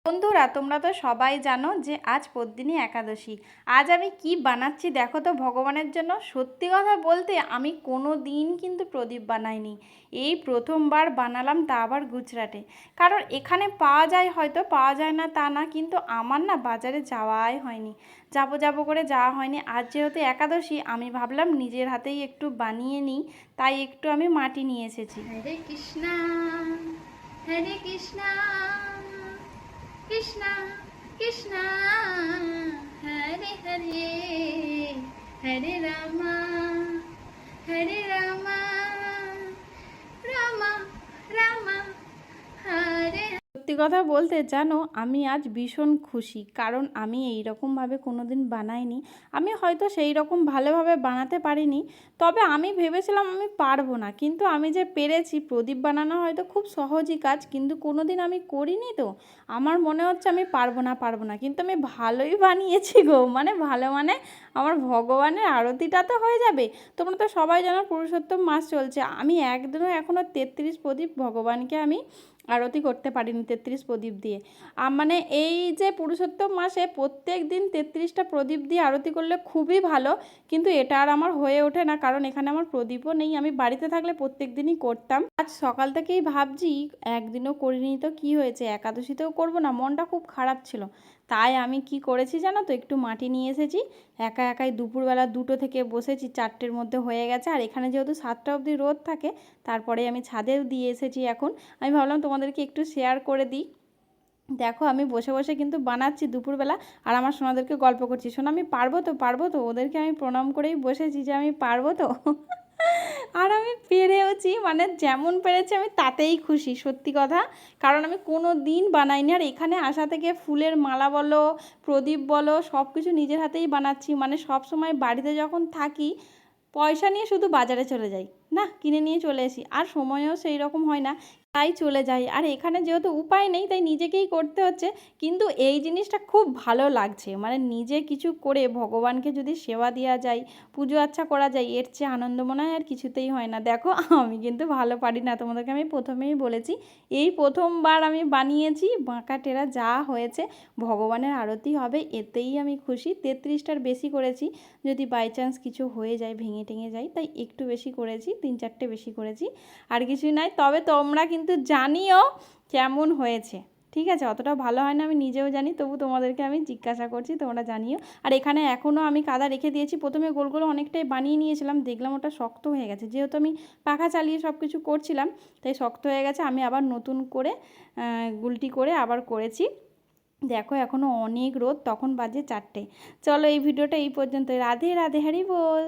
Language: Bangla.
বন্ধুরা, তোমরা তো সবাই জানো যে আজ পদ্মিনী একাদশী। আজ আমি কি বানাচ্ছি দেখো তো ভগবানের জন্য। সত্যি কথা বলতে আমি কোনো দিন কিন্তু প্রদীপ বানাইনি, এই প্রথমবার বানালাম, তা আবার গুজরাটে। কারণ এখানে পাওয়া যায়, হয়তো পাওয়া যায় না তা না, কিন্তু আমার না বাজারে যাওয়াই হয়নি, যাবো যাবো করে যাওয়া হয়নি। আজ যেহেতু একাদশী আমি ভাবলাম নিজের হাতেই একটু বানিয়ে নিই, তাই একটু আমি মাটি নিয়ে এসেছি। হরে কৃষ্ণ, হরে কৃষ্ণ, কৃষ্ণ কৃষ্ণ, হরে হরে, হরে রামা, হরে রামা, রামা রামা, হরে। সত্যি কথা বলতে জানো, আমি আজ ভীষণ খুশি, কারণ আমি এই রকমভাবে কোনো দিন বানাইনি। আমি হয়তো সেই রকম ভালোভাবে বানাতে পারিনি, তবে আমি ভেবেছিলাম আমি পারবো না, কিন্তু আমি যে পেরেছি। প্রদীপ বানানো হয়তো খুব সহজই কাজ, কিন্তু কোনো দিন আমি করিনি, তো আমার মনে হচ্ছে আমি পারবো না, কিন্তু আমি ভালোই বানিয়েছি গো। মানে ভালো মানে আমার ভগবানের আরতিটা তো হয়ে যাবে। তোমরা তো সবাই জানো পুরুষোত্তম মাস চলছে, আমি একদিনও এখনও 33 প্রদীপ ভগবানকে আমি আরতি করতে পারিনি 33 প্রদীপ দিয়ে। মানে এই যে পুরুষোত্তম মাসে প্রত্যেক দিন 33টা প্রদীপ দিয়ে আরতি করলে খুবই ভালো, কিন্তু এটা আর আমার হয়ে ওঠে না, কারণ এখানে আমার প্রদীপও নেই। আমি বাড়িতে থাকলে প্রত্যেক দিনই করতাম। আজ সকাল থেকেই ভাবছি একদিনও করিনি তো কি হয়েছে, একাদশীতেও করবো না, মনটা খুব খারাপ ছিল। তাই আমি কি করেছি জানো তো, একটু মাটি নিয়ে এসেছি। একা একাই দুপুরবেলা 2টো থেকে বসেছি, 4টের মধ্যে হয়ে গেছে। আর এখানে যেহেতু 7টা অবধি রোদ থাকে, তারপরে আমি ছাদেও দিয়ে এসেছি এখন। আমি ভাবলাম তোমাদেরকে একটু শেয়ার করে দিই। দেখো আমি বসে বসে কিন্তু বানাচ্ছি দুপুরবেলা, আর আমার সোনাদেরকে গল্প করছি, শোনা আমি পারবো তো, ওদেরকে আমি প্রণাম করেই বসেছি যে আমি পারবো তো। আর আমি পেরেওছি, মানে যেমন পেরেছি আমি তাতেই খুশি, সত্যি কথা। কারণ আমি কোনো দিন বানাইনি, আর এখানে আসা থেকে ফুলের মালা বলো, প্রদীপ বলো, সব কিছু নিজের হাতেই বানাচ্ছি। মানে সব সময় বাড়িতে যখন থাকি পয়সা নিয়ে শুধু বাজারে চলে যাই, না কিনে নিয়ে চলে আসি, আর সময়ও সেই রকম হয় না, তাই চলে যাই। আর এখানে যেহেতু উপায় নেই, তাই নিজেকেই করতে হচ্ছে। কিন্তু এই জিনিসটা খুব ভালো লাগছে, মানে নিজে কিছু করে ভগবানকে যদি সেবা দেওয়া যায়, পুজো আচ্ছা করা যায়, এর চেয়ে আনন্দ মনে হয় আর কিছুতেই হয় না। দেখো আমি কিন্তু ভালো পারি না, তোমাদেরকে আমি প্রথমেই বলেছি। এই প্রথমবার আমি বানিয়েছি, বাঁকা টেরা যা হয়েছে, ভগবানের আরতি হবে এতেই আমি খুশি। 33টার বেশি করেছি, যদি বাই চান্স কিছু হয়ে যায়, ভেঙে টেঙে যায়, তাই একটু বেশি করেছি, 3-4টে বেশি করেছি, আর কিছুই নাই। তবে তোমরা কিন্তু জানিও কেমন হয়েছে, ঠিক আছে? অতটা ভালো হয় না আমি নিজেও জানি, তবু তোমাদেরকে আমি জিজ্ঞাসা করছি, তোমরা জানিও। আর এখানে এখনও আমি কাদা রেখে দিয়েছি, প্রথমে গোল গোল অনেকটাই বানিয়ে নিয়েছিলাম, দেখলাম ওটা শক্ত হয়ে গেছে, যেহেতু আমি পাখা চালিয়ে সব কিছু করছিলাম, তাই শক্ত হয়ে গেছে। আমি আবার নতুন করে গুলটি করে আবার করেছি। দেখো এখনও অনেক রোদ, তখন বাজে 4টে। চলো এই ভিডিওটা এই পর্যন্ত। রাধে রাধে, হরি বল।